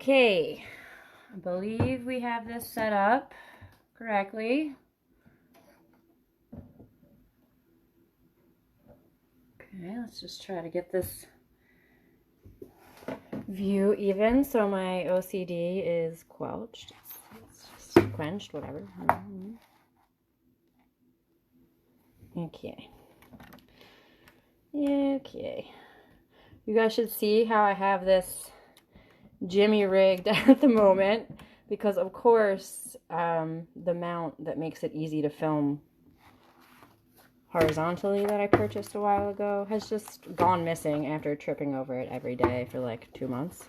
Okay, I believe we have this set up correctly. Okay, let's just try to get this view even so my OCD is quelched. It's just quenched, whatever. Okay. Okay. You guys should see how I have this jimmy rigged at the moment because of course the mount that makes it easy to film horizontally that I purchased a while ago has just gone missing after tripping over it every day for like 2 months.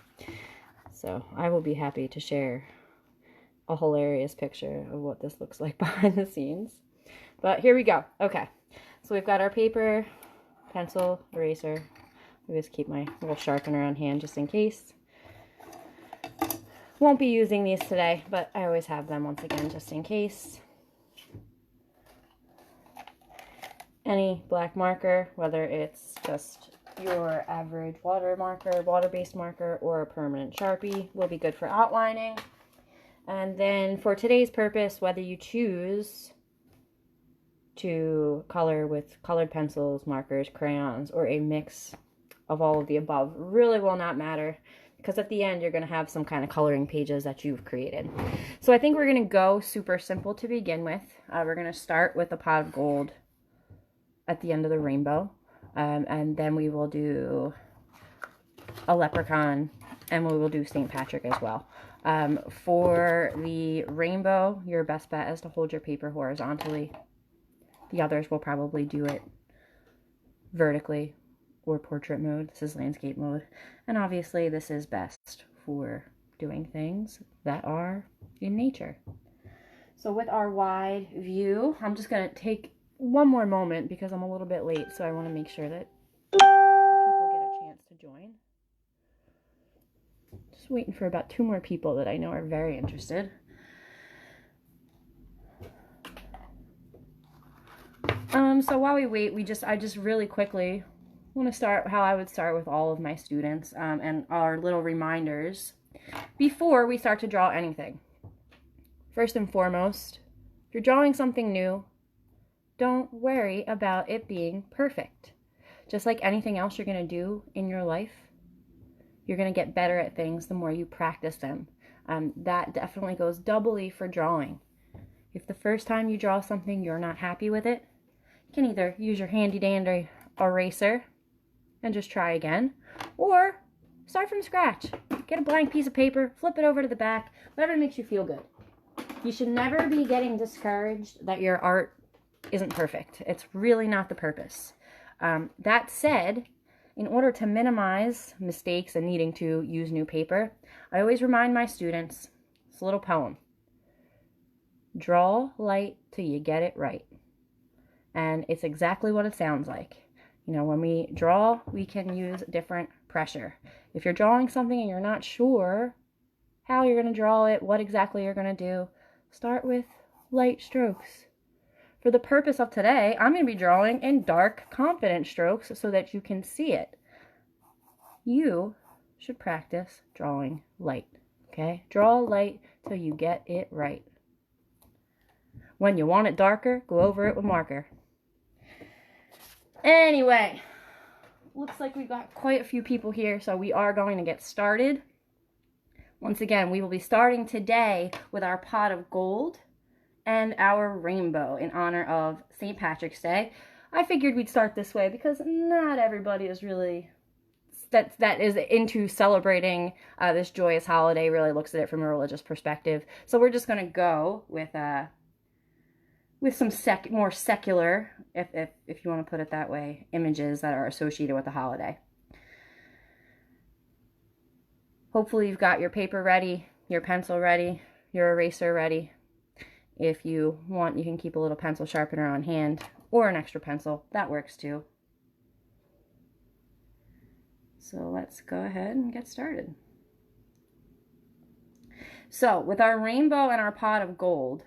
So I will be happy to share a hilarious picture of what this looks like behind the scenes. But here we go. Okay, so we've got our paper, pencil, eraser. I just keep my little sharpener on hand just in case. Won't be using these today, but I always have them once again just in case. Any black marker, whether it's just your average water marker, water-based marker, or a permanent Sharpie, will be good for outlining. And then for today's purpose, whether you choose to color with colored pencils, markers, crayons, or a mix of all of the above, really will not matter, because at the end you're going to have some kind of coloring pages that you've created. So I think we're going to go super simple to begin with. We're going to start with a pot of gold at the end of the rainbow, and then we will do a leprechaun, and we will do St. Patrick as well. For the rainbow, your best bet is to hold your paper horizontally. The others will probably do it vertically or portrait mode. This is landscape mode, and obviously this is best for doing things that are in nature. So with our wide view, I'm just going to take one more moment because I'm a little bit late, so I want to make sure that people get a chance to join. Just waiting for about 2 more people that I know are very interested. So while we wait, I just really quickly want to start how I would start with all of my students, and our little reminders before we start to draw anything. First and foremost, if you're drawing something new, don't worry about it being perfect. Just like anything else you're going to do in your life, you're going to get better at things the more you practice them. That definitely goes doubly for drawing. If the first time you draw something you're not happy with it, you can either use your handy dandy eraser and just try again, or start from scratch. Get a blank piece of paper, flip it over to the back, whatever makes you feel good. You should never be getting discouraged that your art isn't perfect. It's really not the purpose. That said, in order to minimize mistakes and needing to use new paper, I always remind my students, it's a little poem. Draw light till you get it right. And it's exactly what it sounds like. You know, when we draw, we can use different pressure. If you're drawing something and you're not sure how you're going to draw it, what exactly you're going to do, start with light strokes. For the purpose of today, I'm going to be drawing in dark, confident strokes so that you can see it. You should practice drawing light, okay? Draw light till you get it right. When you want it darker, go over it with marker. Anyway, looks like we've got quite a few people here, so we are going to get started. Once again, we will be starting today with our pot of gold and our rainbow in honor of St. Patrick's Day. I figured we'd start this way because not everybody is really that is into celebrating this joyous holiday, really looks at it from a religious perspective. So we're just going to go with some more secular, if you want to put it that way, images that are associated with the holiday. Hopefully you've got your paper ready, your pencil ready, your eraser ready. If you want, you can keep a little pencil sharpener on hand or an extra pencil. That works too. So let's go ahead and get started. So with our rainbow and our pot of gold,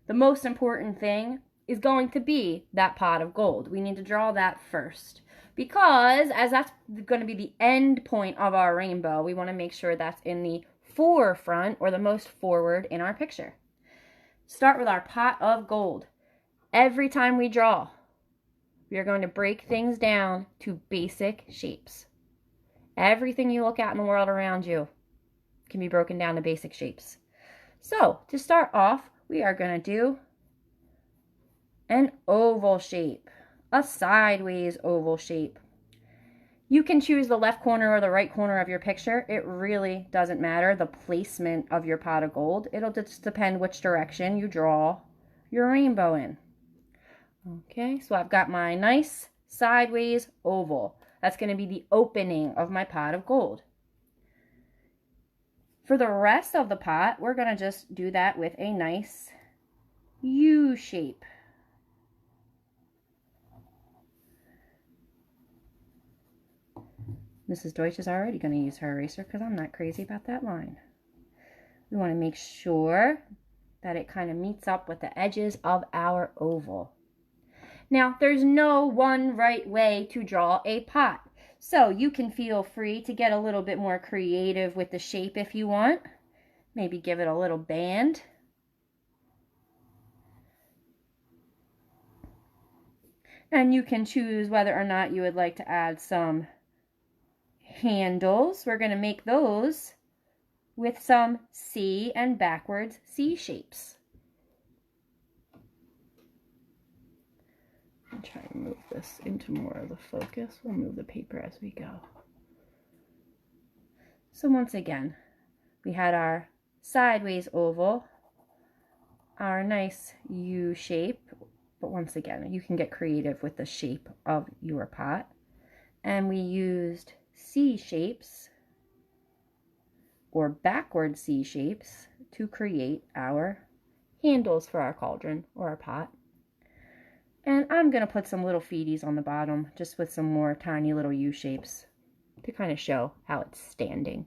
the most important thing is going to be that pot of gold. We need to draw that first, because as that's going to be the end point of our rainbow, we want to make sure that's in the forefront, or the most forward in our picture. Start with our pot of gold. Every time we draw, we are going to break things down to basic shapes. Everything you look at in the world around you can be broken down to basic shapes. So to start off, we are going to do an oval shape, a sideways oval shape. You can choose the left corner or the right corner of your picture. It really doesn't matter the placement of your pot of gold. It'll just depend which direction you draw your rainbow in. Okay, so I've got my nice sideways oval. That's going to be the opening of my pot of gold. For the rest of the pot, we're going to just do that with a nice U shape. Mrs. Deutsch is already going to use her eraser because I'm not crazy about that line. We want to make sure that it kind of meets up with the edges of our oval. Now, there's no one right way to draw a pot, so you can feel free to get a little bit more creative with the shape if you want. Maybe give it a little band. And you can choose whether or not you would like to add some handles. We're going to make those with some C and backwards C shapes. I'll try to move this into more of the focus. We'll move the paper as we go. So once again, we had our sideways oval, our nice U shape, but once again, you can get creative with the shape of your pot. And we used C shapes or backward C shapes to create our handles for our cauldron or our pot. And I'm going to put some little feeties on the bottom just with some more tiny little U shapes to kind of show how it's standing.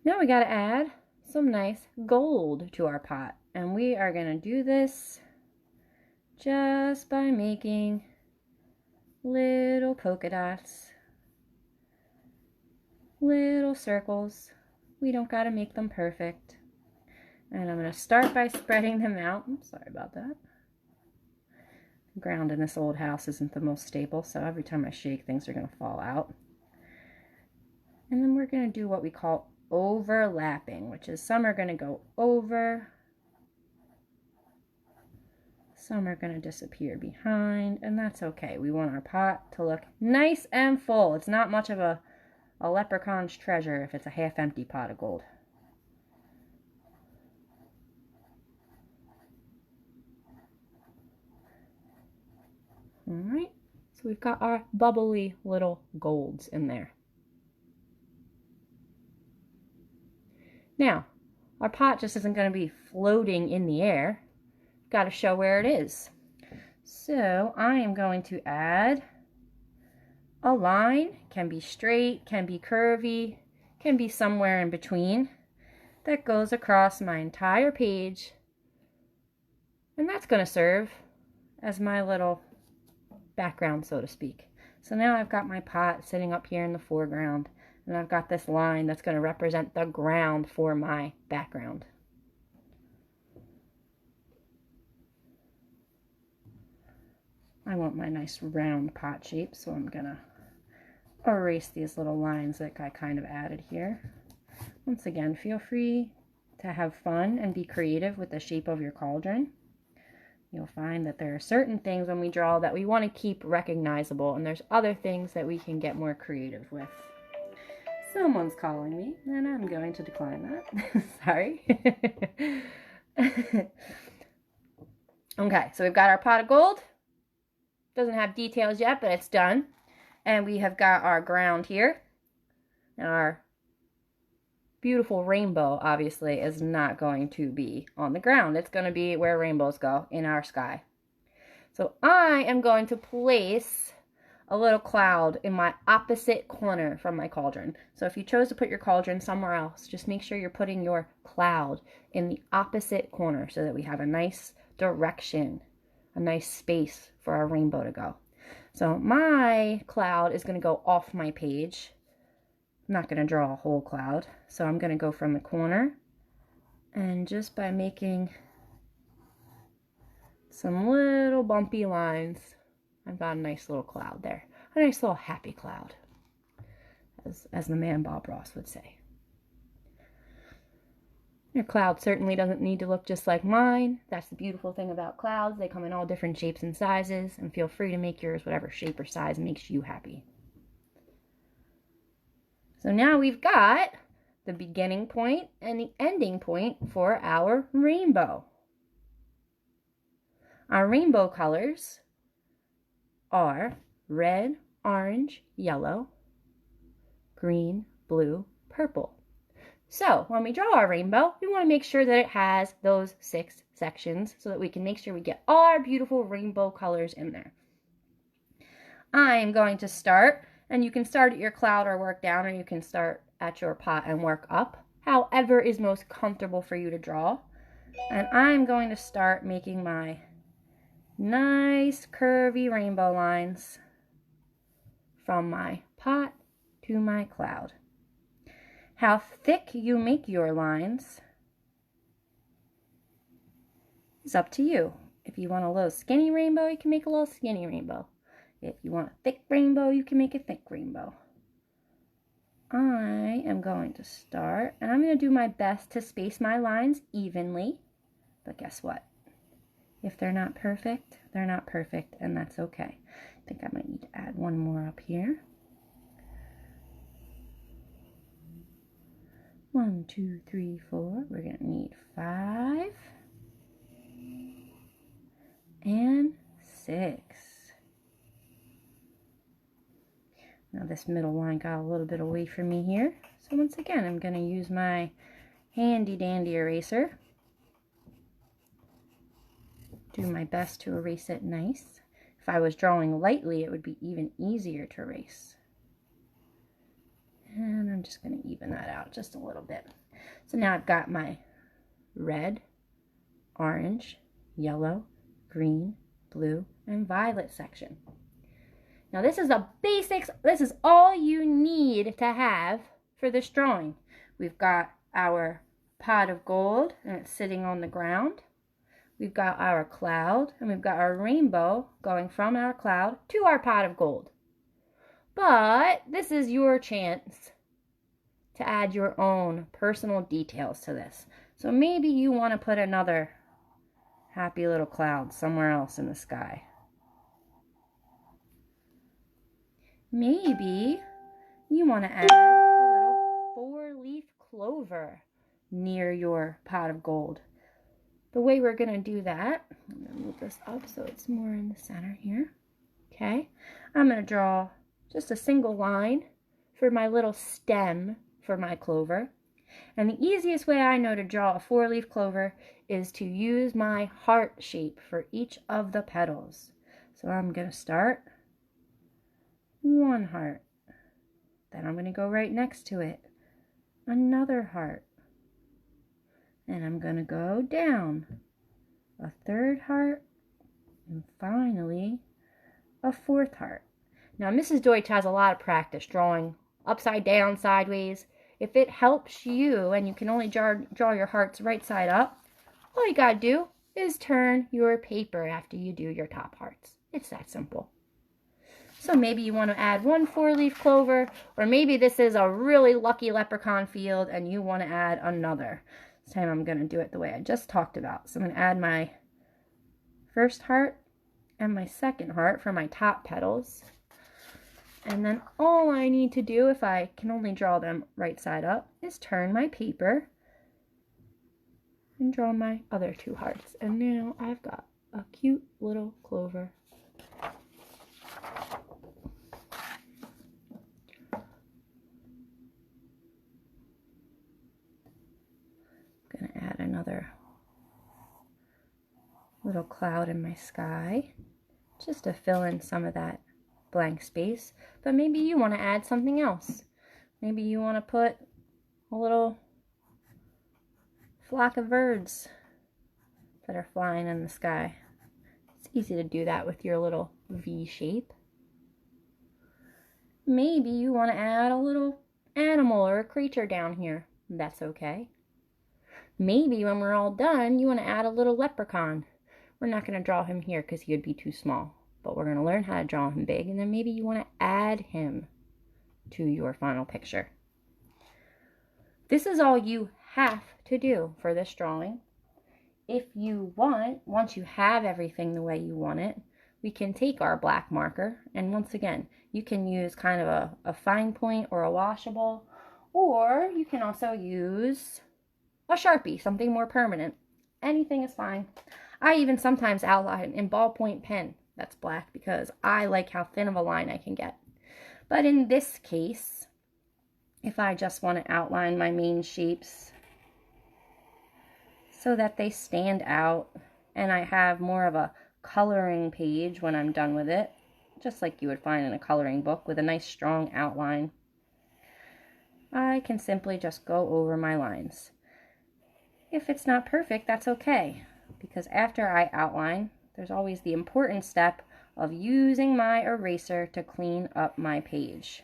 Now we got to add some nice gold to our pot. And we are going to do this just by making little polka dots, little circles. We don't got to make them perfect. And I'm going to start by spreading them out. I'm sorry about that. The ground in this old house isn't the most stable, so every time I shake, things are going to fall out. And then we're going to do what we call overlapping, which is some are going to go over, some are going to disappear behind, and that's okay. We want our pot to look nice and full. It's not much of a leprechaun's treasure if it's a half-empty pot of gold. All right, so we've got our bubbly little golds in there. Now, our pot just isn't going to be floating in the air. Got to show where it is. So I am going to add a line. Can be straight, can be curvy, can be somewhere in between, that goes across my entire page. And that's going to serve as my little background, so to speak. So now I've got my pot sitting up here in the foreground, and I've got this line that's going to represent the ground for my background. I want my nice round pot shape, so I'm going to erase these little lines that I kind of added here. Once again, feel free to have fun and be creative with the shape of your cauldron. You'll find that there are certain things when we draw that we want to keep recognizable, and there's other things that we can get more creative with. Someone's calling me, and I'm going to decline that. Sorry. Okay, so we've got our pot of gold. Doesn't have details yet, but it's done. And we have got our ground here. Now our beautiful rainbow, obviously, is not going to be on the ground. It's going to be where rainbows go, in our sky. So I am going to place a little cloud in my opposite corner from my cauldron. So if you chose to put your cauldron somewhere else, just make sure you're putting your cloud in the opposite corner so that we have a nice direction, a nice space for our rainbow to go. So my cloud is going to go off my page. I'm not going to draw a whole cloud. So I'm going to go from the corner, and just by making some little bumpy lines, I've got a nice little cloud there. A nice little happy cloud, as the man Bob Ross would say. Your cloud certainly doesn't need to look just like mine. That's the beautiful thing about clouds. They come in all different shapes and sizes, and feel free to make yours whatever shape or size makes you happy. So now we've got the beginning point and the ending point for our rainbow. Our rainbow colors are red, orange, yellow, green, blue, purple. So when we draw our rainbow, we want to make sure that it has those 6 sections so that we can make sure we get all our beautiful rainbow colors in there. I'm going to start, and you can start at your cloud or work down, or you can start at your pot and work up, however is most comfortable for you to draw. And I'm going to start making my nice curvy rainbow lines from my pot to my cloud. How thick you make your lines is up to you. If you want a little skinny rainbow, you can make a little skinny rainbow. If you want a thick rainbow, you can make a thick rainbow. I am going to start, and I'm going to do my best to space my lines evenly. But guess what? If they're not perfect, they're not perfect, and that's okay. I think I might need to add one more up here. 1, 2, 3, 4. We're going to need 5 and 6. Now this middle line got a little bit away from me here. So once again, I'm going to use my handy dandy eraser. Do my best to erase it nice. If I was drawing lightly, it would be even easier to erase. And I'm just going to even that out just a little bit. So now I've got my red, orange, yellow, green, blue, and violet section. Now this is the basics. This is all you need to have for this drawing. We've got our pot of gold, and it's sitting on the ground. We've got our cloud, and we've got our rainbow going from our cloud to our pot of gold. But this is your chance to add your own personal details to this. So maybe you want to put another happy little cloud somewhere else in the sky. Maybe you want to add a little 4-leaf clover near your pot of gold. The way we're going to do that, I'm going to move this up so it's more in the center here. Okay, I'm going to draw just a single line for my little stem for my clover. And the easiest way I know to draw a 4-leaf clover is to use my heart shape for each of the petals. So I'm going to start 1 heart. Then I'm going to go right next to it, another heart. And I'm going to go down a 3rd heart, and finally a 4th heart. Now, Mrs. Deutsch has a lot of practice drawing upside down, sideways. If it helps you and you can only draw your hearts right side up, all you got to do is turn your paper after you do your top hearts. It's that simple. So maybe you want to add 1 4-leaf clover, or maybe this is a really lucky leprechaun field and you want to add another. This time I'm going to do it the way I just talked about. So I'm going to add my 1st heart and my 2nd heart for my top petals. And then all I need to do, if I can only draw them right side up, is turn my paper and draw my other 2 hearts. And now I've got a cute little clover. I'm going to add another little cloud in my sky just to fill in some of that blank space, but maybe you want to add something else. Maybe you want to put a little flock of birds that are flying in the sky. It's easy to do that with your little V shape. Maybe you want to add a little animal or a creature down here. That's okay. Maybe when we're all done, you want to add a little leprechaun. We're not going to draw him here because he would be too small, but we're going to learn how to draw him big, and then maybe you want to add him to your final picture. This is all you have to do for this drawing. If you want, once you have everything the way you want it, we can take our black marker, and once again, you can use kind of a fine point or a washable, or you can also use a Sharpie, something more permanent. Anything is fine. I even sometimes outline in ballpoint pen that's black because I like how thin of a line I can get. But in this case, if I just want to outline my main shapes so that they stand out and I have more of a coloring page when I'm done with it, just like you would find in a coloring book with a nice strong outline, I can simply just go over my lines. If it's not perfect, that's okay, because after I outline, there's always the important step of using my eraser to clean up my page.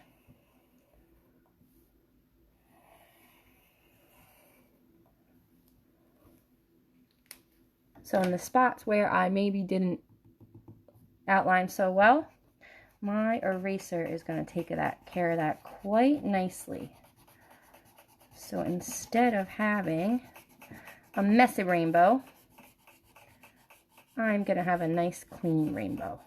So in the spots where I maybe didn't outline so well, my eraser is going to take care of that quite nicely. So instead of having a messy rainbow, I'm going to have a nice clean rainbow.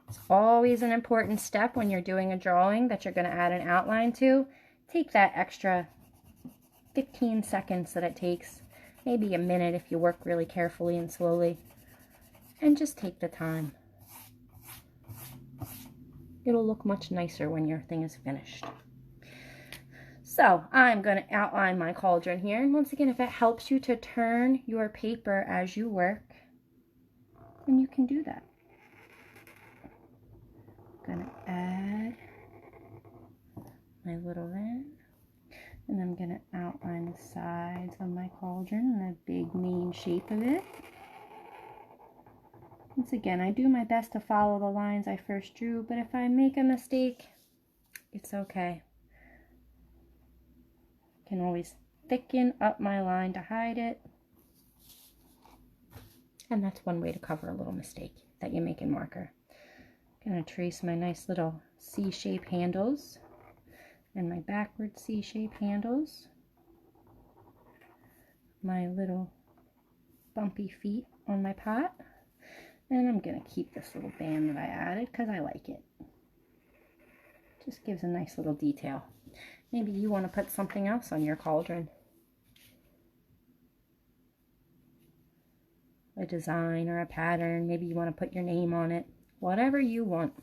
It's always an important step when you're doing a drawing that you're going to add an outline to. Take that extra 15 seconds that it takes, maybe a minute if you work really carefully and slowly, and just take the time. It'll look much nicer when your thing is finished. So I'm going to outline my cauldron here, and once again, if it helps you to turn your paper as you work, then you can do that. I'm going to add my little end, and I'm going to outline the sides of my cauldron and the big main shape of it. Once again, I do my best to follow the lines I first drew, but if I make a mistake, it's okay. I can always thicken up my line to hide it. And that's one way to cover a little mistake that you make in marker. I'm going to trace my nice little C-shape handles and my backward C-shape handles. My little bumpy feet on my pot. And I'm going to keep this little band that I added because I like it. Just gives a nice little detail. Maybe you want to put something else on your cauldron. A design or a pattern. Maybe you want to put your name on it. Whatever you want.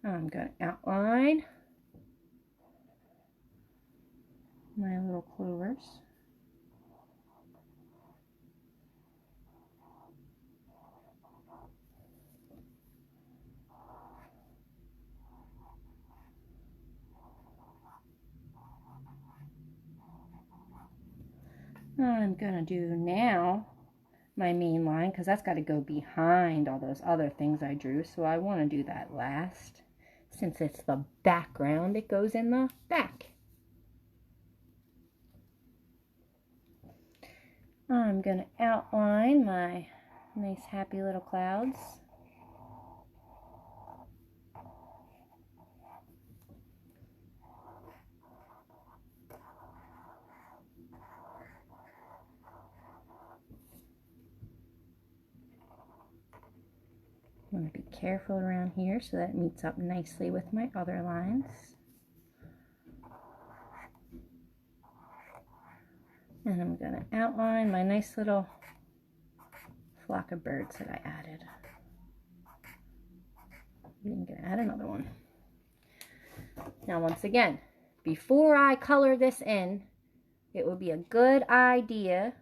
I'm going to outline my little clovers. I'm going to do now my main line because that's got to go behind all those other things I drew. So I want to do that last. Since it's the background, it goes in the back. I'm going to outline my nice happy little clouds. I'm going to be careful around here so that it meets up nicely with my other lines. And I'm going to outline my nice little flock of birds that I added. I'm going to add another one. Now once again, before I color this in, it would be a good idea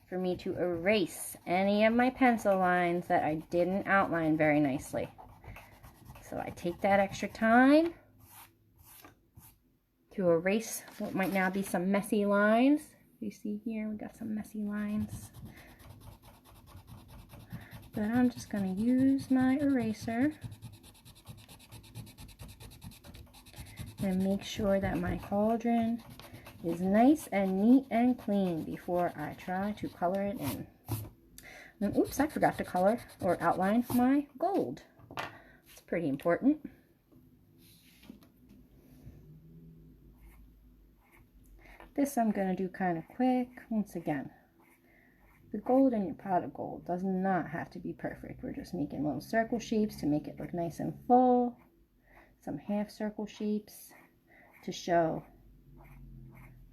for me to erase any of my pencil lines that I didn't outline very nicely. So I take that extra time to erase what might now be some messy lines. You see here, we got some messy lines. But I'm just going to use my eraser and make sure that my cauldron is nice and neat and clean before I try to color it in. And oops, I forgot to color or outline my gold. It's pretty important. This I'm going to do kind of quick. Once again, the gold in your pot of gold does not have to be perfect. We're just making little circle shapes to make it look nice and full. Some half circle shapes to show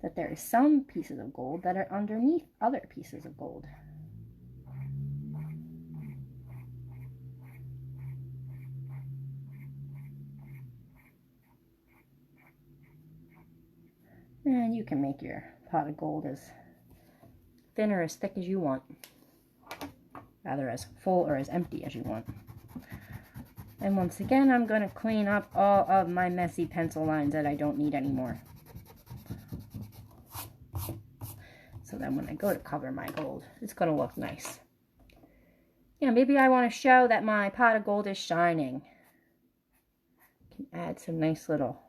that there is some pieces of gold that are underneath other pieces of gold. And you can make your pot of gold as thin or as thick as you want. Rather as full or as empty as you want. And once again, I'm going to clean up all of my messy pencil lines that I don't need anymore. So then when I go to cover my gold, it's going to look nice. Yeah, maybe I want to show that my pot of gold is shining. Can add some nice little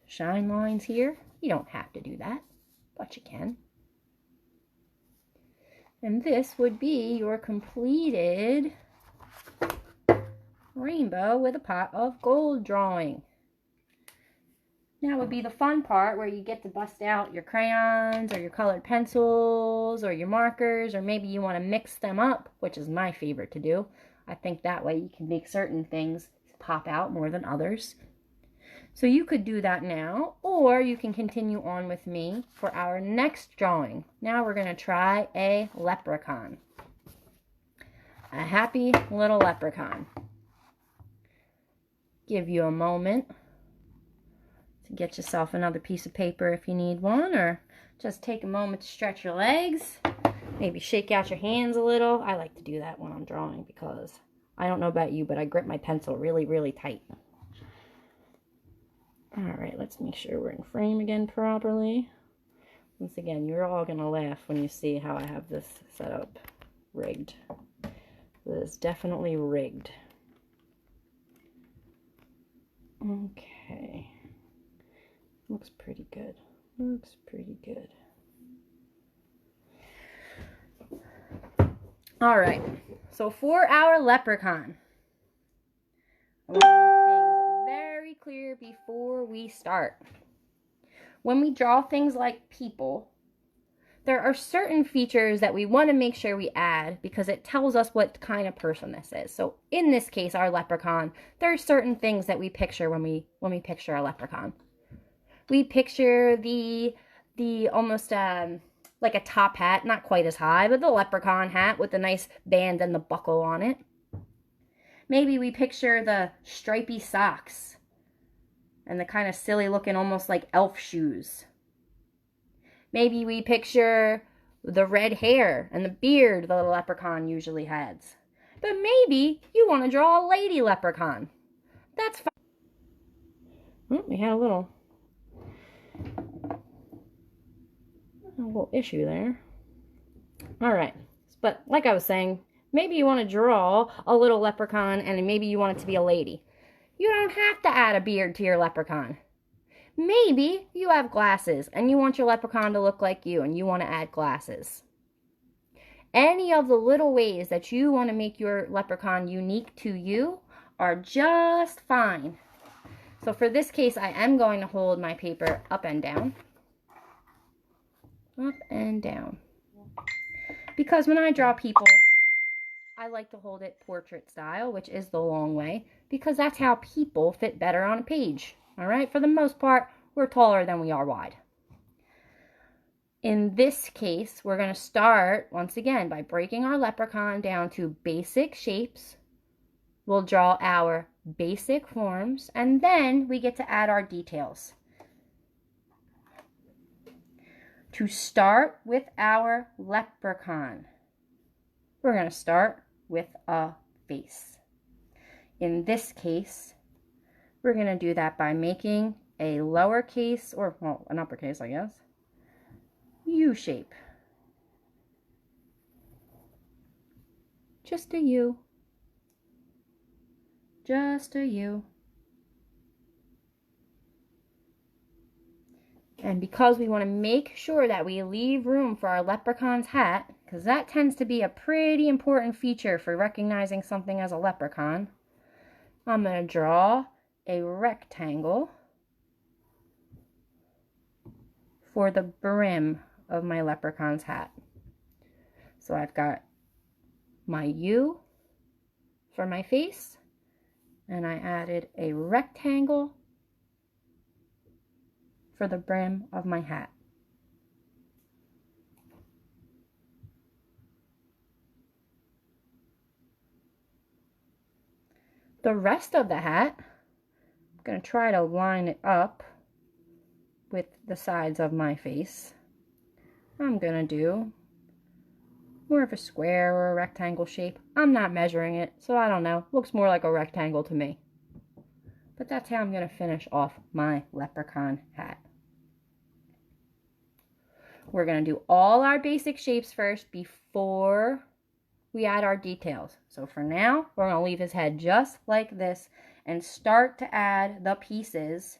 shine lines here. You don't have to do that, but you can. And this would be your completed rainbow with a pot of gold drawing. Now would be the fun part where you get to bust out your crayons or your colored pencils or your markers, or maybe you want to mix them up, which is my favorite to do. I think that way you can make certain things pop out more than others. So you could do that now, or you can continue on with me for our next drawing. Now we're going to try a leprechaun. A happy little leprechaun. Give you a moment to get yourself another piece of paper if you need one, or just take a moment to stretch your legs. Maybe shake out your hands a little. I like to do that when I'm drawing because I don't know about you, but I grip my pencil really, really tight. Alright, let's make sure we're in frame again properly. Once again, you're all going to laugh when you see how I have this set up rigged. It is definitely rigged. Okay. Looks pretty good. Looks pretty good. Alright, so for our leprechaun, I want to make things very clear before we start. When we draw things like people, there are certain features that we want to make sure we add because it tells us what kind of person this is. So in this case, our leprechaun, there are certain things that we picture when we picture a leprechaun. We picture the almost like a top hat, not quite as high, but the leprechaun hat with the nice band and the buckle on it. Maybe we picture the stripy socks and the kind of silly looking almost like elf shoes. Maybe we picture the red hair and the beard the leprechaun usually has. But maybe you want to draw a lady leprechaun. That's fine. Oh, we had a little issue there. Alright, but like I was saying, maybe you want to draw a little leprechaun and maybe you want it to be a lady. You don't have to add a beard to your leprechaun. Maybe you have glasses and you want your leprechaun to look like you and you want to add glasses. Any of the little ways that you want to make your leprechaun unique to you are just fine. So for this case, I am going to hold my paper up and down. Up and down. Because when I draw people, I like to hold it portrait style, which is the long way, because that's how people fit better on a page. Alright, for the most part, we're taller than we are wide. In this case, we're going to start, once again, by breaking our leprechaun down to basic shapes. We'll draw our basic forms, and then we get to add our details. To start with our leprechaun, we're going to start with a face. In this case, we're going to do that by making a lowercase, or well, an uppercase, I guess, U shape. Just a U. Just a U. And because we want to make sure that we leave room for our leprechaun's hat, because that tends to be a pretty important feature for recognizing something as a leprechaun, I'm going to draw a rectangle for the brim of my leprechaun's hat. So I've got my U for my face, and I added a rectangle for the brim of my hat. The rest of the hat, I'm going to try to line it up with the sides of my face. I'm going to do more of a square or a rectangle shape. I'm not measuring it, so I don't know. Looks more like a rectangle to me. But that's how I'm going to finish off my leprechaun hat. We're going to do all our basic shapes first before we add our details. So for now, we're going to leave his head just like this and start to add the pieces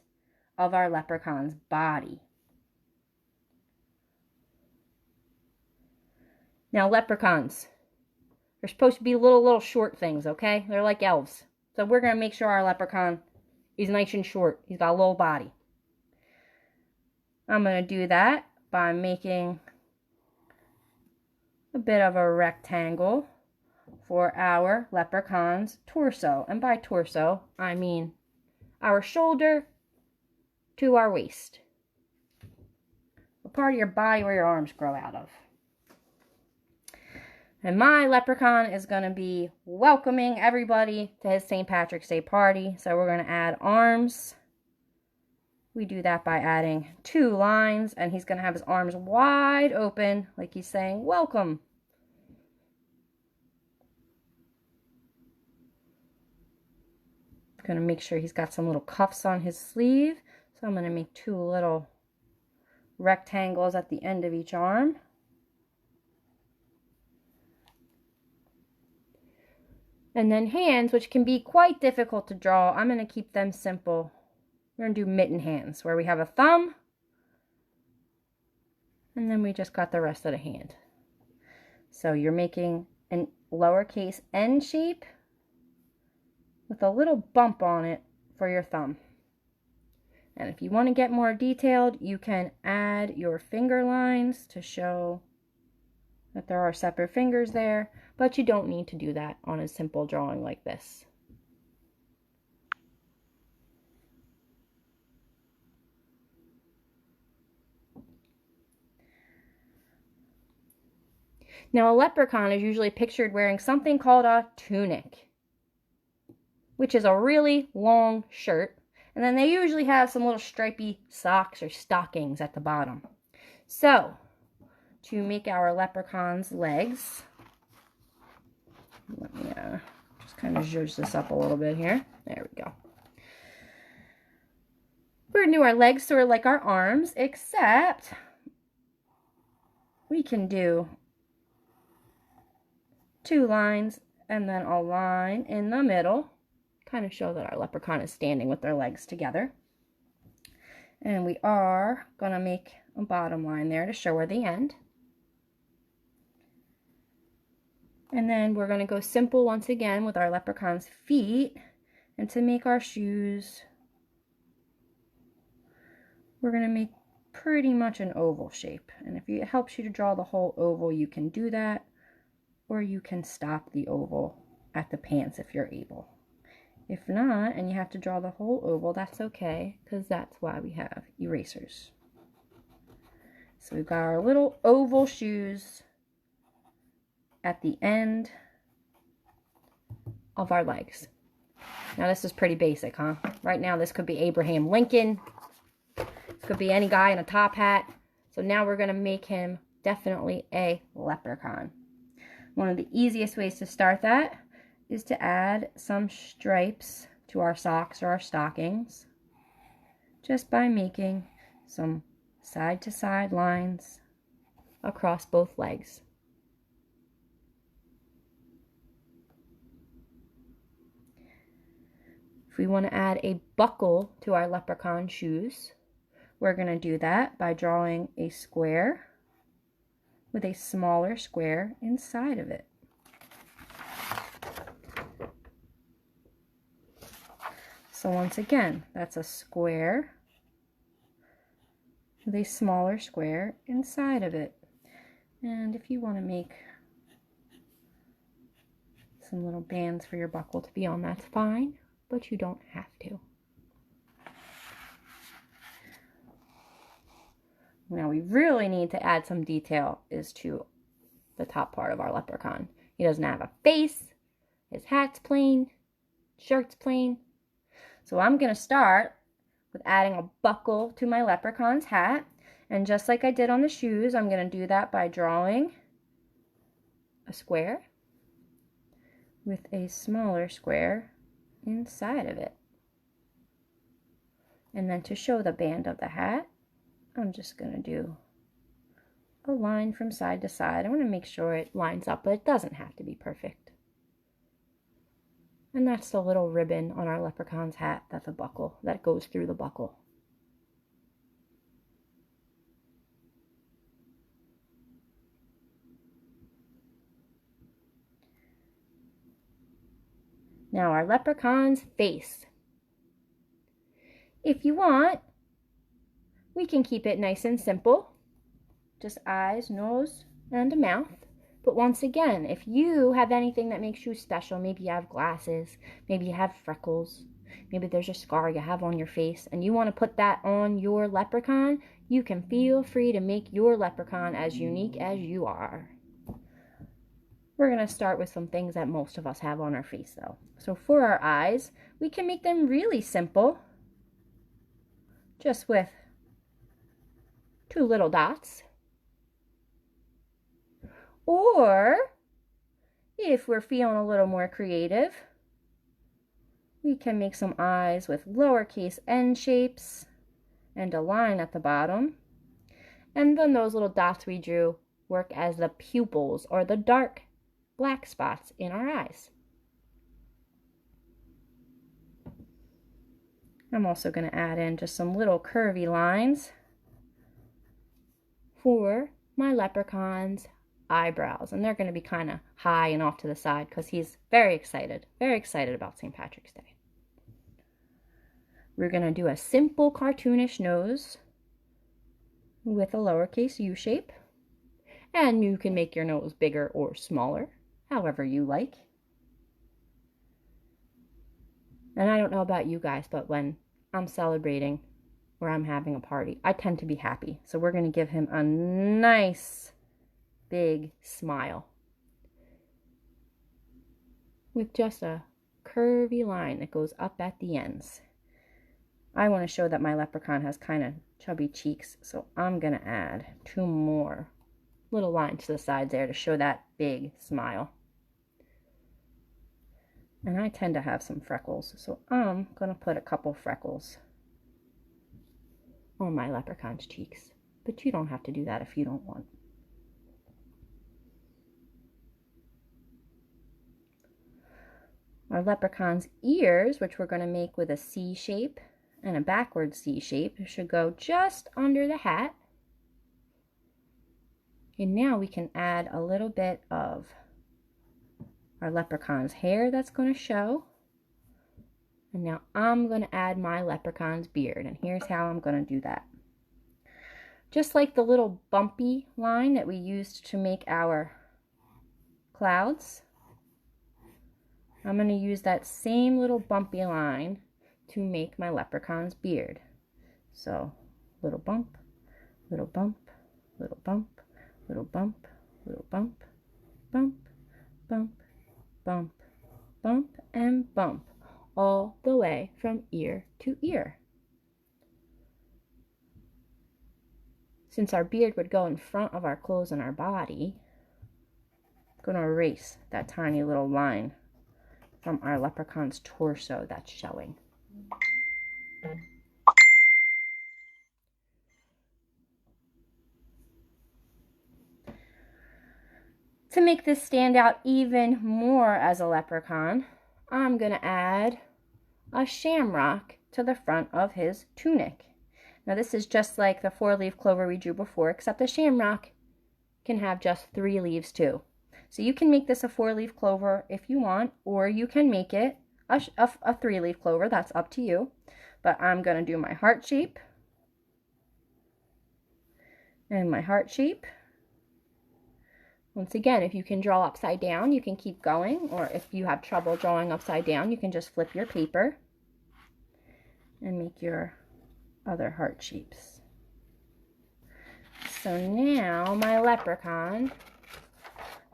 of our leprechaun's body. Now leprechauns, they're supposed to be little short things, okay? They're like elves. So we're going to make sure our leprechaun is nice and short. He's got a little body. I'm going to do that by making a bit of a rectangle for our leprechaun's torso. And by torso, I mean our shoulder to our waist. The part of your body where your arms grow out of. And my leprechaun is going to be welcoming everybody to his St. Patrick's Day party. So we're going to add arms. We do that by adding 2 lines, and he's going to have his arms wide open like he's saying, welcome. Going to make sure he's got some little cuffs on his sleeve. So I'm going to make 2 little rectangles at the end of each arm. And then hands, which can be quite difficult to draw, I'm going to keep them simple. We're going to do mitten hands, where we have a thumb, and then we just got the rest of the hand. So you're making a lowercase n shape with a little bump on it for your thumb. And if you want to get more detailed, you can add your finger lines to show that there are separate fingers there, but you don't need to do that on a simple drawing like this. Now, a leprechaun is usually pictured wearing something called a tunic, which is a really long shirt. And then they usually have some little stripy socks or stockings at the bottom. So, to make our leprechaun's legs, let me just kind of zhuzh this up a little bit here. There we go. We're going to do our legs sort of like our arms, except we can do 2 lines and then a line in the middle. Kind of show that our leprechaun is standing with their legs together. And we are going to make a bottom line there to show where they end. And then we're going to go simple once again with our leprechaun's feet. And to make our shoes, we're going to make pretty much an oval shape. And if it helps you to draw the whole oval, you can do that. Or you can stop the oval at the pants if you're able. If not, and you have to draw the whole oval, that's okay, because that's why we have erasers. So we've got our little oval shoes at the end of our legs. Now this is pretty basic, huh? Right now this could be Abraham Lincoln. This could be any guy in a top hat. So now we're going to make him definitely a leprechaun. One of the easiest ways to start that is to add some stripes to our socks or our stockings, just by making some side-to-side lines across both legs. If we want to add a buckle to our leprechaun shoes, we're going to do that by drawing a square with a smaller square inside of it. So once again, that's a square with a smaller square inside of it. And if you want to make some little bands for your buckle to be on, that's fine, but you don't have to. Now we really need to add some detail is to the top part of our leprechaun. He doesn't have a face, his hat's plain, shirt's plain. So I'm going to start with adding a buckle to my leprechaun's hat. And just like I did on the shoes, I'm going to do that by drawing a square with a smaller square inside of it. And then to show the band of the hat, I'm just going to do a line from side to side. I want to make sure it lines up, but it doesn't have to be perfect. And that's the little ribbon on our leprechaun's hat, that's a buckle, that goes through the buckle. Now our leprechaun's face. If you want, we can keep it nice and simple. Just eyes, nose, and a mouth. But once again, if you have anything that makes you special, maybe you have glasses, maybe you have freckles, maybe there's a scar you have on your face, and you want to put that on your leprechaun, you can feel free to make your leprechaun as unique as you are. We're going to start with some things that most of us have on our face though. So for our eyes, we can make them really simple, just with 2 little dots. Or, if we're feeling a little more creative, we can make some eyes with lowercase n shapes and a line at the bottom. And then those little dots we drew work as the pupils or the dark black spots in our eyes. I'm also going to add in just some little curvy lines for my leprechaun's eyebrows, and they're going to be kind of high and off to the side because he's very excited about St. Patrick's Day. We're going to do a simple cartoonish nose with a lowercase u shape, and you can make your nose bigger or smaller, however you like. And I don't know about you guys, but when I'm celebrating or I'm having a party, I tend to be happy. So we're going to give him a nice big smile with just a curvy line that goes up at the ends. I want to show that my leprechaun has kind of chubby cheeks, so I'm going to add 2 more little lines to the sides there to show that big smile. And I tend to have some freckles, so I'm going to put a couple freckles on my leprechaun's cheeks. But you don't have to do that if you don't want. Our leprechaun's ears, which we're going to make with a C shape and a backward C shape, should go just under the hat. And now we can add a little bit of our leprechaun's hair that's going to show. And now I'm going to add my leprechaun's beard, and here's how I'm going to do that. Just like the little bumpy line that we used to make our clouds, I'm going to use that same little bumpy line to make my leprechaun's beard. So, little bump, little bump, little bump, little bump, little bump, bump, bump, bump, bump, and bump, all the way from ear to ear. since our beard would go in front of our clothes and our body, I'm going to erase that tiny little line from our leprechaun's torso that's showing. To make this stand out even more as a leprechaun, I'm going to add a shamrock to the front of his tunic. Now this is just like the 4-leaf clover we drew before, except the shamrock can have just 3 leaves too. So you can make this a 4-leaf clover if you want, or you can make it a 3-leaf clover. That's up to you. But I'm going to do my heart shape. And my heart shape. Once again, if you can draw upside down, you can keep going. Or if you have trouble drawing upside down, you can just flip your paper and make your other heart shapes. So now my leprechaun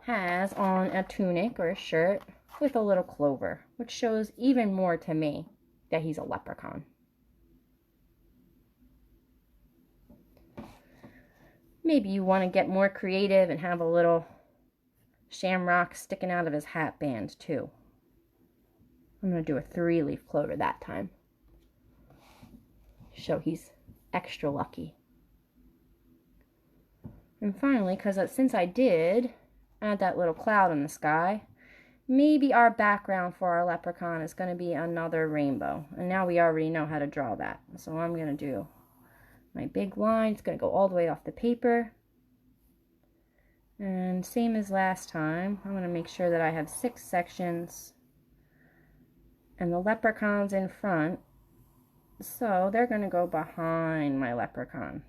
has on a tunic or a shirt with a little clover, which shows even more to me that he's a leprechaun. Maybe you want to get more creative and have a little shamrock sticking out of his hat band too. I'm going to do a 3-leaf clover that time. Show he's extra lucky. And finally, because since I did add that little cloud in the sky, maybe our background for our leprechaun is going to be another rainbow. And now we already know how to draw that. So I'm going to do my big line. It's going to go all the way off the paper. And same as last time, I'm going to make sure that I have 6 sections. And the leprechaun's in front. So they're going to go behind my leprechaun.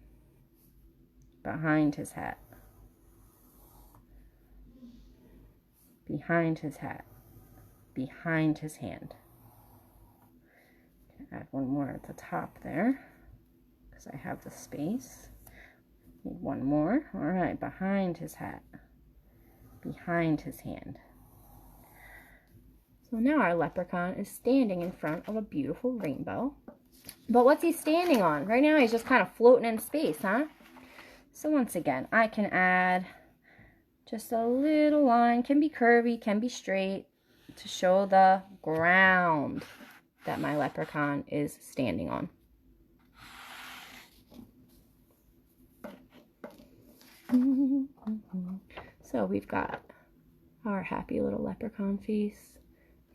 Behind his hat. Behind his hat. Behind his hand. Add one more at the top there, because I have the space. Need one more. All right, behind his hat. Behind his hand. So now our leprechaun is standing in front of a beautiful rainbow. But what's he standing on? Right now he's just kind of floating in space, huh? So once again, I can add just a little line. Can be curvy, can be straight, to show the ground that my leprechaun is standing on. So we've got our happy little leprechaun face,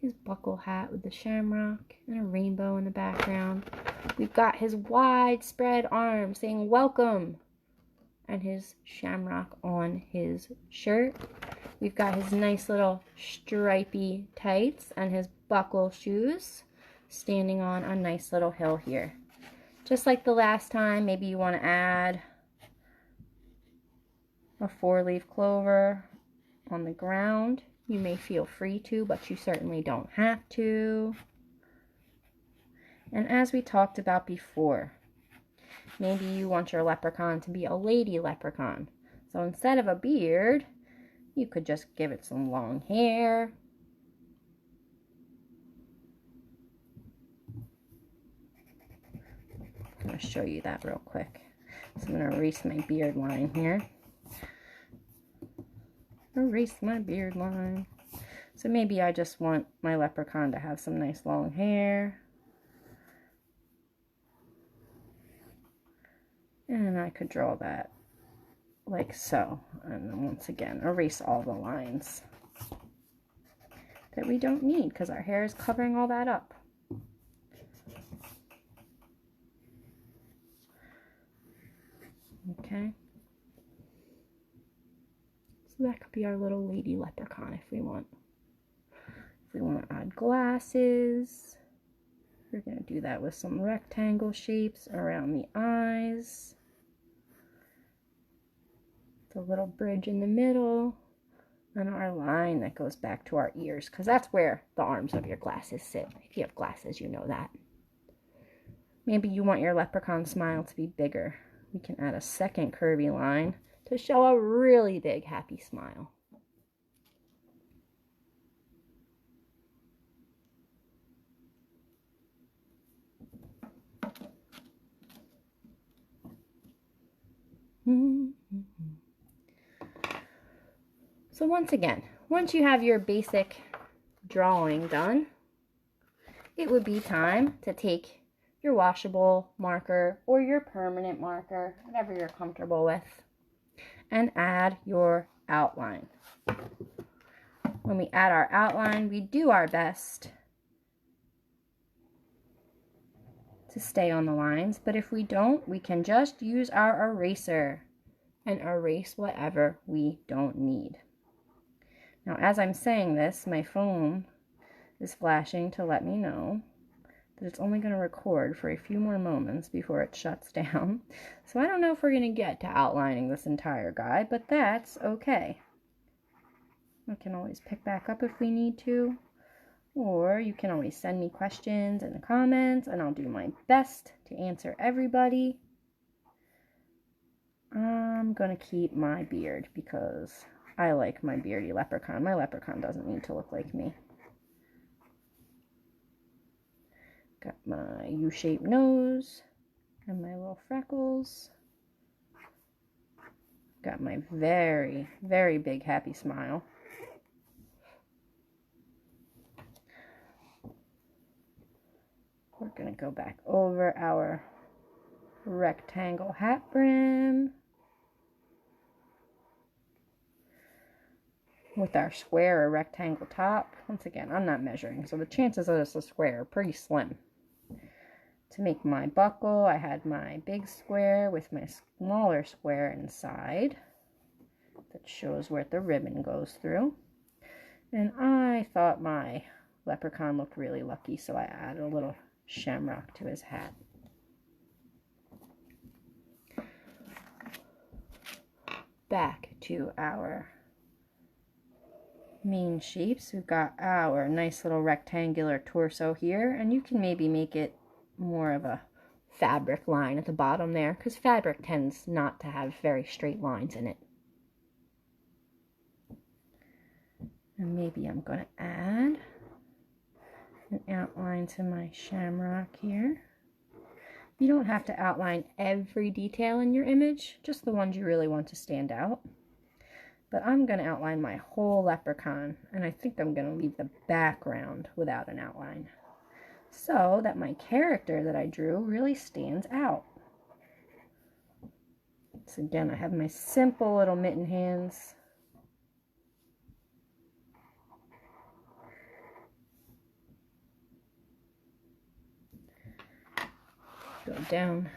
his buckle hat with the shamrock and a rainbow in the background. We've got his wide spread arms saying welcome, and his shamrock on his shirt. We've got his nice little stripy tights and his buckle shoes standing on a nice little hill here. Just like the last time, maybe you want to add a 4-leaf clover on the ground. You may feel free to, but you certainly don't have to. And as we talked about before, maybe you want your leprechaun to be a lady leprechaun. So instead of a beard, you could just give it some long hair. I'm going to show you that real quick. So I'm going to erase my beard line here. Erase my beard line. So maybe I just want my leprechaun to have some nice long hair. And I could draw that like so. And then once again, erase all the lines that we don't need because our hair is covering all that up. Okay. So that could be our little lady leprechaun if we want. If we want to add glasses, we're going to do that with some rectangle shapes around the eyes. The little bridge in the middle, and our line that goes back to our ears, because that's where the arms of your glasses sit. If you have glasses, you know that. Maybe you want your leprechaun smile to be bigger. We can add a second curvy line to show a really big happy smile. So once again, once you have your basic drawing done, it would be time to take your washable marker or your permanent marker, whatever you're comfortable with, and add your outline. When we add our outline, we do our best to stay on the lines, but if we don't, we can just use our eraser and erase whatever we don't need. Now, as I'm saying this, my phone is flashing to let me know that it's only going to record for a few more moments before it shuts down. So I don't know if we're going to get to outlining this entire guide, but that's okay. We can always pick back up if we need to, or you can always send me questions in the comments, and I'll do my best to answer everybody. I'm going to keep my beard because I like my beardy leprechaun. My leprechaun doesn't need to look like me. Got my U-shaped nose and my little freckles. Got my very, very big happy smile. We're going to go back over our rectangle hat brim with our square or rectangle top. Once again, I'm not measuring, so the chances of this a square are pretty slim. To make my buckle, I had my big square with my smaller square inside that shows where the ribbon goes through. And I thought my leprechaun looked really lucky, so I added a little shamrock to his hat. Back to our main shapes. We've got our nice little rectangular torso here, and you can maybe make it more of a fabric line at the bottom there, because fabric tends not to have very straight lines in it. And maybe I'm going to add an outline to my shamrock here. You don't have to outline every detail in your image, just the ones you really want to stand out. But I'm going to outline my whole leprechaun, and I think I'm going to leave the background without an outline, so that my character that I drew really stands out. So again, I have my simple little mitten hands. Go down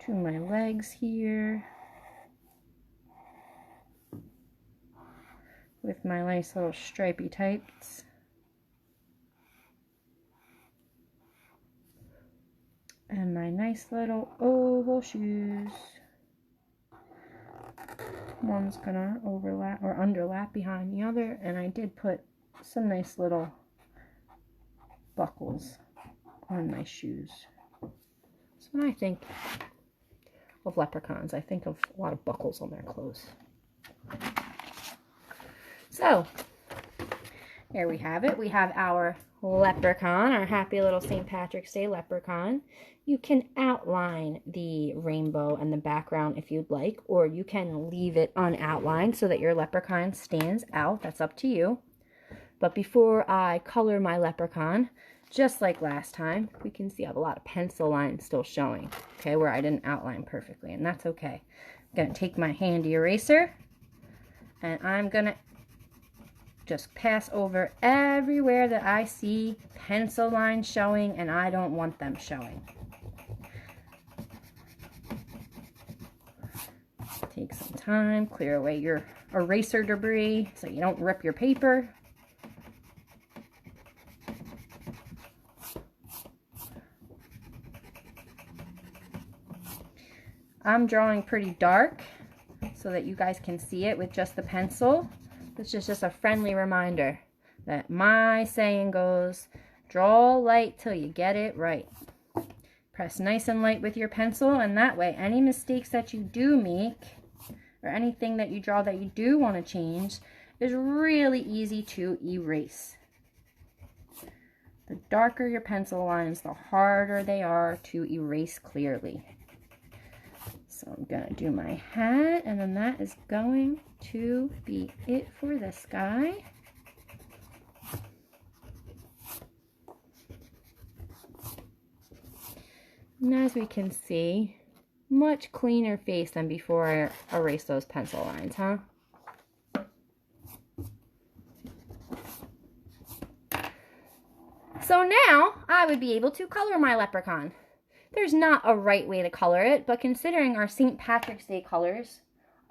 to my legs here with my nice little stripy tights. And my nice little oval shoes. One's gonna overlap or underlap behind the other, and I did put some nice little buckles on my shoes. So when I think of leprechauns, I think of a lot of buckles on their clothes. So here we have it. We have our leprechaun, our happy little St. Patrick's Day leprechaun. You can outline the rainbow and the background if you'd like, or you can leave it unoutlined so that your leprechaun stands out. That's up to you. But before I color my leprechaun, just like last time, we can see I have a lot of pencil lines still showing, okay, where I didn't outline perfectly, and that's okay. I'm going to take my handy eraser, and I'm going to just pass over everywhere that I see pencil lines showing and I don't want them showing. Take some time, clear away your eraser debris so you don't rip your paper. I'm drawing pretty dark so that you guys can see it with just the pencil. This is just a friendly reminder that my saying goes, draw light till you get it right. Press nice and light with your pencil, and that way any mistakes that you do make or anything that you draw that you do want to change is really easy to erase. The darker your pencil lines, the harder they are to erase clearly. So I'm gonna do my hat, and then that is going to be it for the sky. And as we can see, much cleaner face than before I erased those pencil lines, huh? So now I would be able to color my leprechaun. There's not a right way to color it, but considering our St. Patrick's Day colors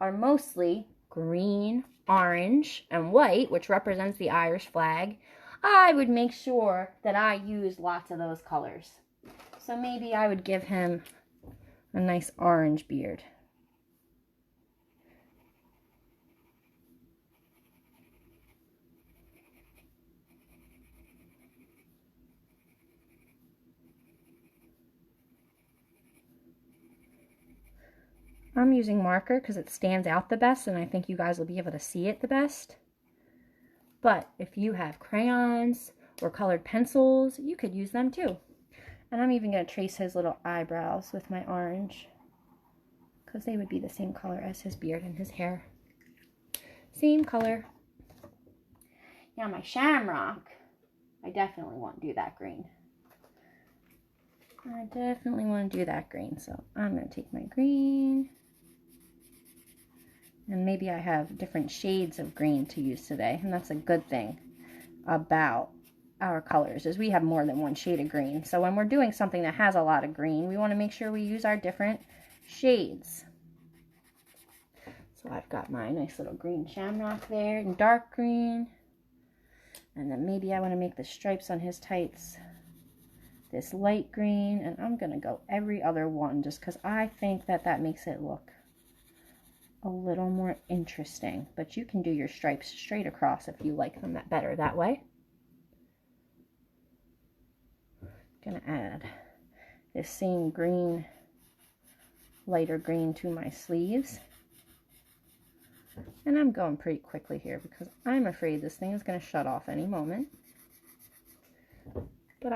are mostly green, orange, and white, which represents the Irish flag, I would make sure that I use lots of those colors. So maybe I would give him a nice orange beard. I'm using marker because it stands out the best, and I think you guys will be able to see it the best. But if you have crayons or colored pencils, you could use them too. And I'm even going to trace his little eyebrows with my orange, because they would be the same color as his beard and his hair. Same color. Now my shamrock, I definitely want to do that green. I definitely want to do that green. So I'm going to take my green. And maybe I have different shades of green to use today. And that's a good thing about our colors, is we have more than one shade of green. So when we're doing something that has a lot of green, we want to make sure we use our different shades. So I've got my nice little green shamrock there in dark green. And then maybe I want to make the stripes on his tights this light green. And I'm going to go every other one just because I think that that makes it look a little more interesting. But you can do your stripes straight across if you like them better that way. Gonna add this same green, lighter green to my sleeves. And I'm going pretty quickly here because I'm afraid this thing is going to shut off any moment. But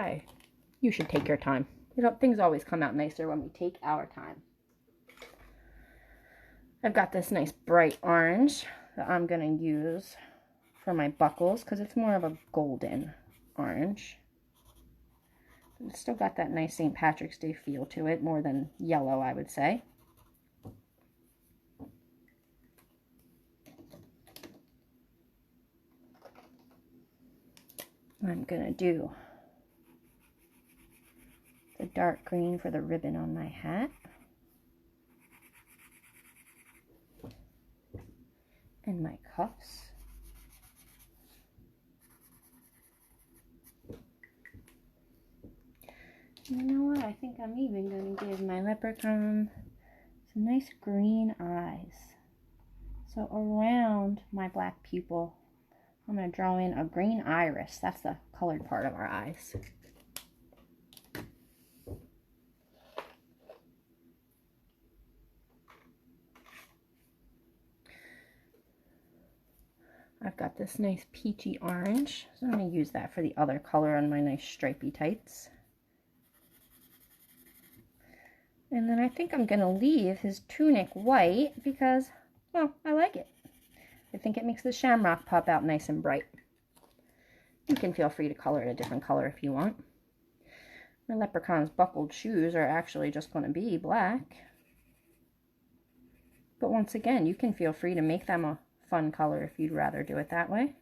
you should take your time. You know, things always come out nicer when we take our time. I've got this nice bright orange that I'm going to use for my buckles because it's more of a golden orange. It's still got that nice St. Patrick's Day feel to it, more than yellow, I would say. I'm going to do the dark green for the ribbon on my hat. And my cuffs. You know what? I think I'm even going to give my leprechaun some nice green eyes. So around my black pupil, I'm going to draw in a green iris. That's the colored part of our eyes. I've got this nice peachy orange, so I'm going to use that for the other color on my nice stripy tights. And then I think I'm going to leave his tunic white because, well, I like it. I think it makes the shamrock pop out nice and bright. You can feel free to color it a different color if you want. My leprechaun's buckled shoes are actually just going to be black. But once again, you can feel free to make them a fun color if you'd rather do it that way.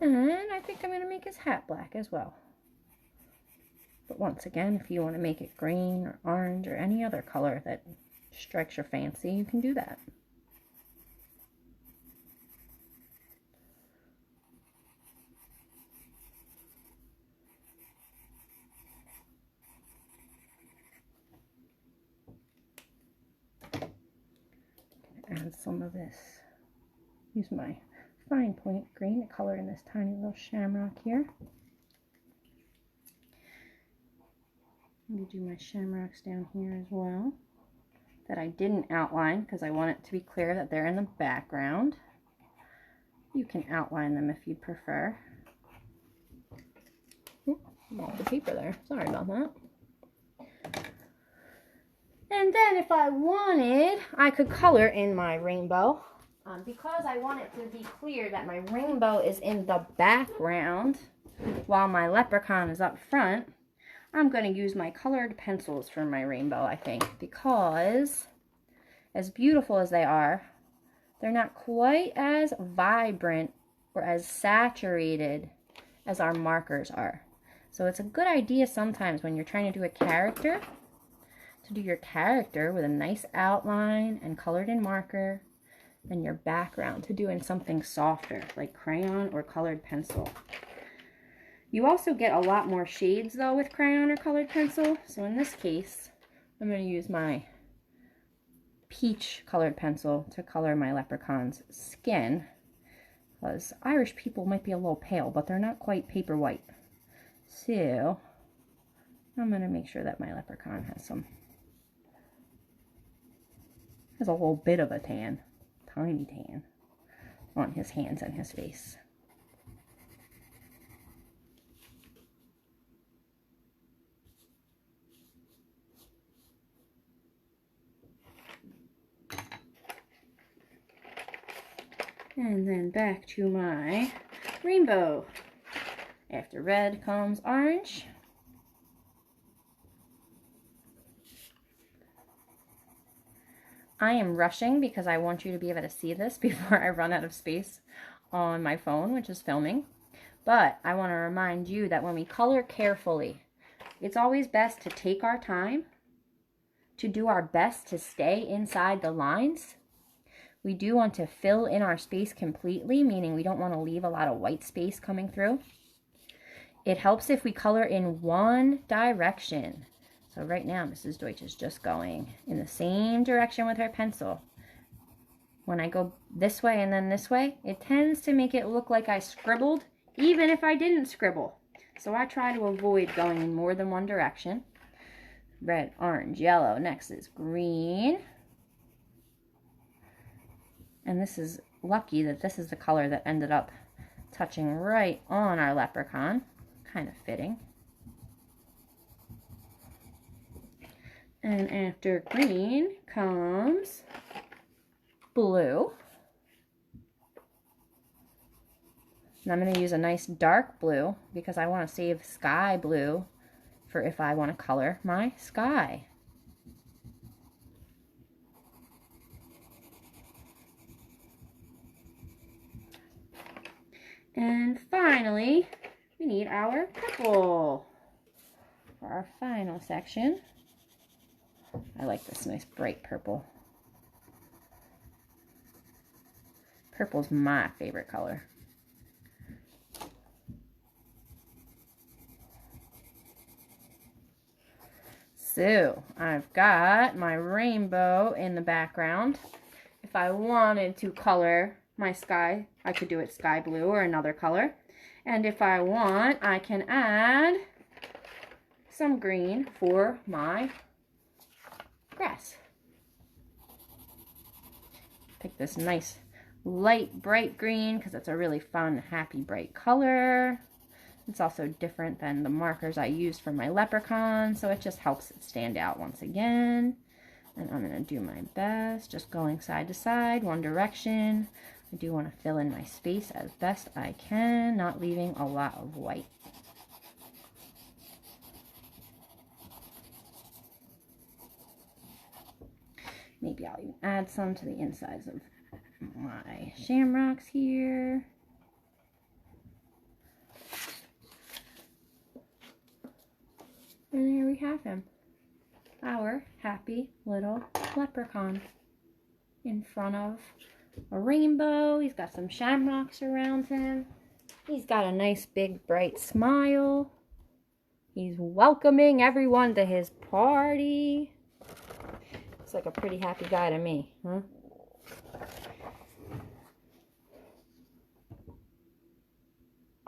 And I think I'm going to make his hat black as well. But once again, if you want to make it green or orange or any other color that strikes your fancy, you can do that. Add some of this. Use my fine point green to color in this tiny little shamrock here. I'm going to do my shamrocks down here as well that I didn't outline because I want it to be clear that they're in the background. You can outline them if you prefer. I'm off the paper there. Sorry about that. And then if I wanted, I could color in my rainbow. Because I want it to be clear that my rainbow is in the background while my leprechaun is up front, I'm going to use my colored pencils for my rainbow, I think. Because as beautiful as they are, they're not quite as vibrant or as saturated as our markers are. So it's a good idea sometimes when you're trying to do a character, to do your character with a nice outline and colored in marker, and your background to doing something softer like crayon or colored pencil. You also get a lot more shades though with crayon or colored pencil. So in this case, I'm going to use my peach colored pencil to color my leprechaun's skin, because Irish people might be a little pale, but they're not quite paper white. So I'm going to make sure that my leprechaun has a little bit of a tan. Tiny tan on his hands and his face. And then back to my rainbow. After red comes orange. I am rushing because I want you to be able to see this before I run out of space on my phone, which is filming. But I want to remind you that when we color carefully, it's always best to take our time, to do our best to stay inside the lines. We do want to fill in our space completely, meaning we don't want to leave a lot of white space coming through. It helps if we color in one direction. So right now, Mrs. Deutsch is just going in the same direction with her pencil. When I go this way and then this way, it tends to make it look like I scribbled, even if I didn't scribble. So I try to avoid going in more than one direction. Red, orange, yellow. Next is green. And this is lucky that this is the color that ended up touching right on our leprechaun. Kind of fitting. And after green comes blue. And I'm going to use a nice dark blue because I want to save sky blue for if I want to color my sky. And finally, we need our purple for our final section. I like this nice bright purple. Purple's my favorite color. So I've got my rainbow in the background. If I wanted to color my sky, I could do it sky blue or another color. And if I want, I can add some green for my grass. Pick this nice light bright green because it's a really fun, happy, bright color. It's also different than the markers I used for my leprechaun, so it just helps it stand out once again. And I'm going to do my best, just going side to side, one direction. I do want to fill in my space as best I can, not leaving a lot of white. Maybe I'll even add some to the insides of my shamrocks here. And here we have him, our happy little leprechaun in front of a rainbow. He's got some shamrocks around him. He's got a nice big bright smile. He's welcoming everyone to his party. Looks like a pretty happy guy to me, huh?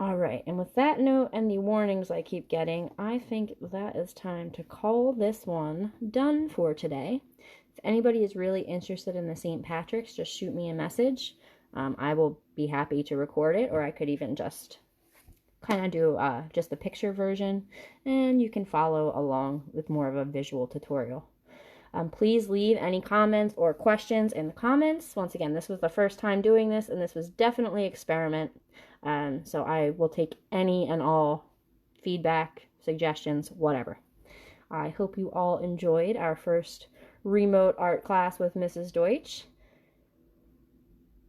Alright, and with that note and the warnings I keep getting, I think that is time to call this one done for today. If anybody is really interested in the St. Patrick's, just shoot me a message. I will be happy to record it, or I could even just kind of do just the picture version, and you can follow along with more of a visual tutorial. Please leave any comments or questions in the comments. Once again, this was the first time doing this, and this was definitely experiment. So I will take any and all feedback, suggestions, whatever. I hope you all enjoyed our first remote art class with Mrs. Deutsch.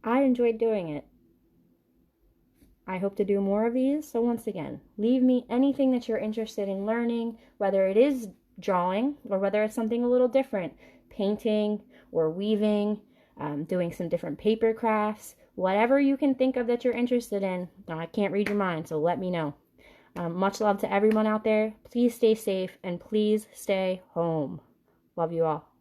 I enjoyed doing it. I hope to do more of these. So once again, leave me anything that you're interested in learning, whether it is drawing or whether it's something a little different, painting or weaving, doing some different paper crafts, whatever you can think of that you're interested in. Now, I can't read your mind, so let me know. Much love to everyone out there. Please stay safe and please stay home. Love you all.